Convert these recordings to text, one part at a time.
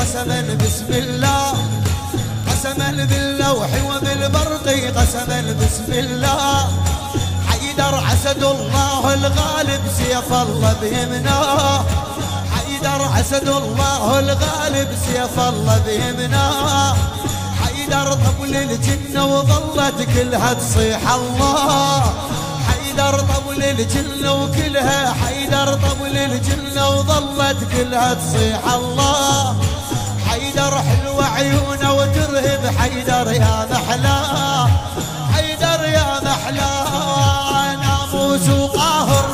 قسما بسم الله، قسما باللوح وبالبرق قسما بسم الله. حيدر عسد الله الغالب سيف الله بيمناه، حيدر عسد الله الغالب سيف الله بيمناه. حيدر طبل الجنة وظلت كلها تصيح الله، حيدر طبل الجنة وكلها، حيدر طبل الجنة وظلت كلها تصيح الله. حيدر حلوة عيونه وترهب، حيدر يا محلاه، حيدر يا محلاه. ناموس وقاهر،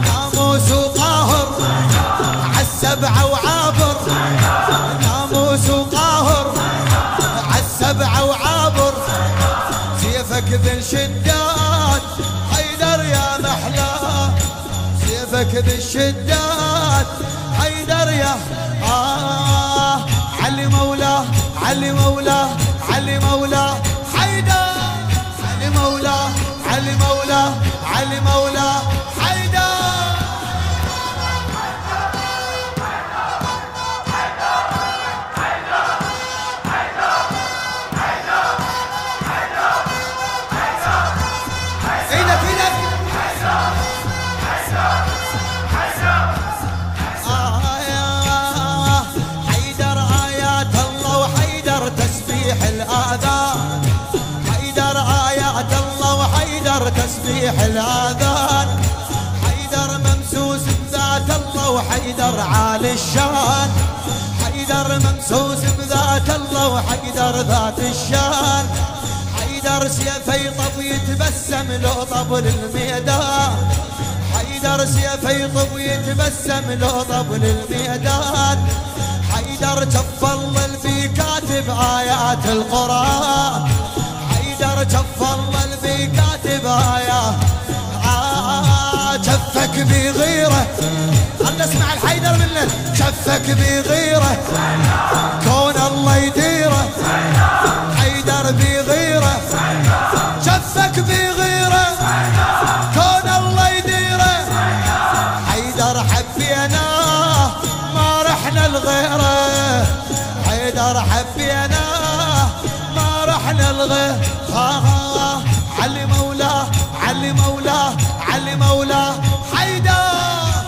ناموس وقاهر عالسبعة وعابر، ناموس وقاهر عالسبعة وعابر. سيفك بالشدات حيدر يا محلاه، سيفك بالشدات حيدر يا علي مولاه، علي مولاه، علي مولاه حيدر، علي مولاه، علي مولاه، علي مولاه حيدر. ايدك ايدك حيدر آيات الله وحيدر تسبيح الآذان، حيدر آيات الله وحيدر تسبيح الآذان. حيدر ممسوس بذات الله وحيدر عالي الشان، حيدر ممسوس بذات الله وحيدر ذات الشان. حيدر سيفه يطب يتبسم لو طبل الميدان، حيدر سيفه يطب يتبسم لو طبل الميدان. حيدر جف الله البي كاتب آيات القرآن، حيدر جف الله البي كاتب آيات. جفك بغيره، خلنا نسمع الحيدر منه. جفك بغيره كون الله يديره، حيدر بغيره جفك بغيره كون الله يديره. حيدر حبيناه ما رحنا لغيره، حيدر حبيناه ما رحنا لغيره. علي مولاه، علي مولاه، علي مولاه حيدر،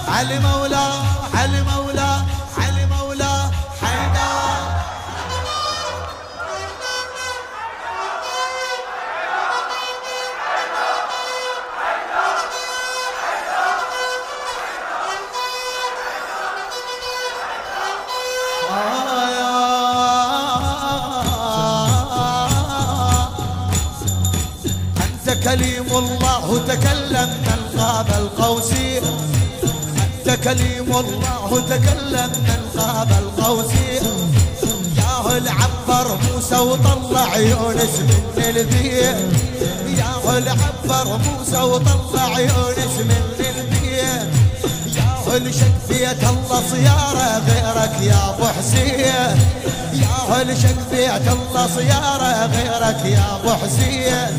علي مولاه، علي مولاه، علي مولاه حيدر. أنت كليم الله تكلم من قاب القوسين، أنت كليم الله تكلم من قاب القوسين. ياه العبر موسى وطلع يونس من البيت، ياه العبر موسى وطلع يونس من البيت. ياه الشك بيت الله صياره غيرك يا ابو حسين، ياه الشك بيت الله صياره غيرك يا ابو حسين.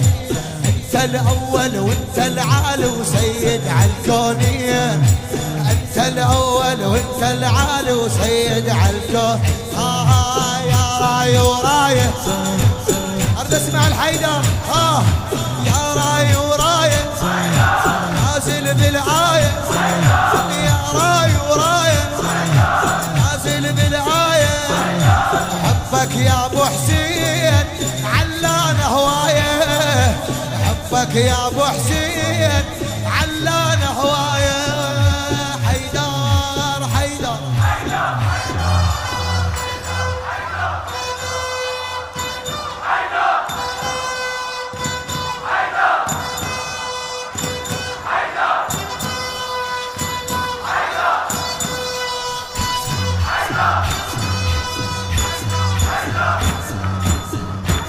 انت الاول وانت العالي وسيد عالكونين، انت الاول وانت العالي وسيد عالكون. يا راي ورايه اريد اسمع الحيدر. يا راي ورايه نازل بالايه، يا راي ورايه نازل بالايه. حبك يا ابو حسين علان هوايه، حبك يا ابو حسين علان هوايه. حيدر حيدر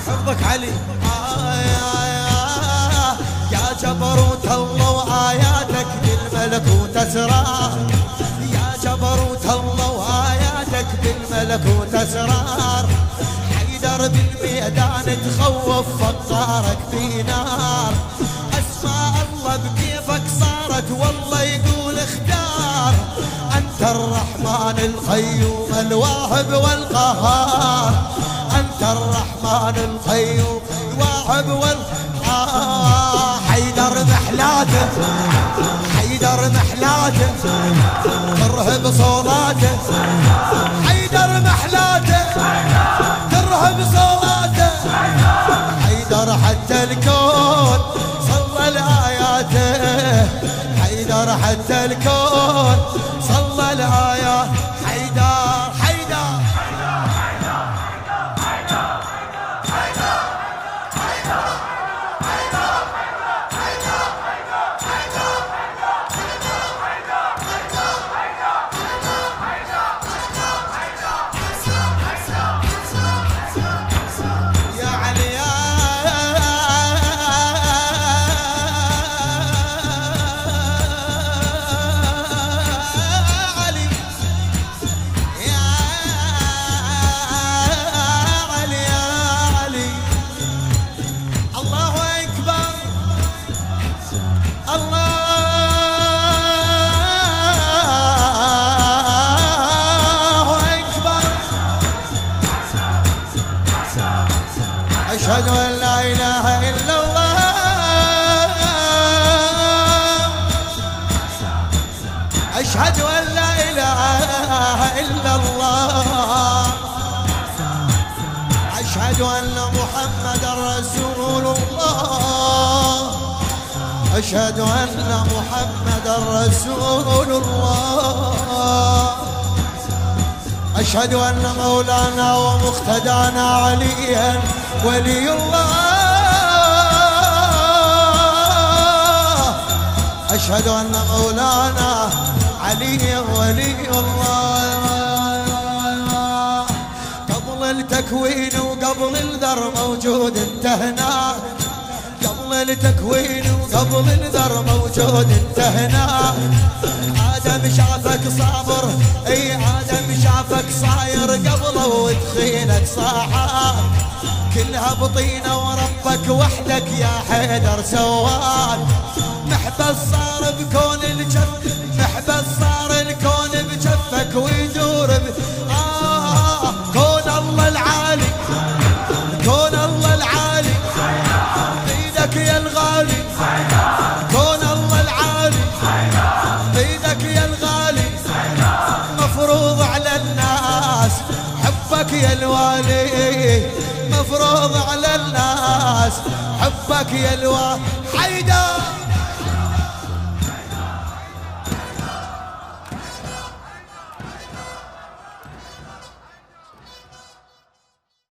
حفظك علي. يا جبروت الله وآياتك بالملكوت أسرار، يا جبروت الله وآياتك بالملكوت أسرار. حيدر بالميدان تخوف فقارك في نار، أسماء الله بكيفك صارت والله يقول اختار. أنت أنت الرحمن القيوم الواهب والقهار، أنت الرحمن القيوم الواهب والقهار. حيدر محلاته حيدر محلاته ترهب صولاته، حيدر محلاته ترهب صولاته. حيدر حتى الكون صلى لآياته، حيدر حتى الكون صلى الآيات. حيدر حيدر أشهد أن لا إله إلا الله، أشهد أن لا إله إلا الله، أشهد أن محمدا رسول الله، أشهد أن محمدا رسول الله، أشهد أن مولانا ومقتدانا عليا ولي الله، أشهد أن مولانا علي ولي الله. قبل التكوين وقبل الذر موجود انت هنا، قبل التكوين وقبل الذر موجود انت هنا. آدم شافك صابر، اي آدم شافك صاير قبله وتخينك صاحب، كلها بطينة وربك وحدك يا حيدر سواك. محبس صار بكون الجف، محبس صار الكون بجفك ويدور كون الله العالي، كون الله العالي بيدك يا الغالي، كون الله العالي بيدك يا الغالي. مفروض على الناس حبك يا الوالي، مفروض على الناس حبك يا الوالي. حيدر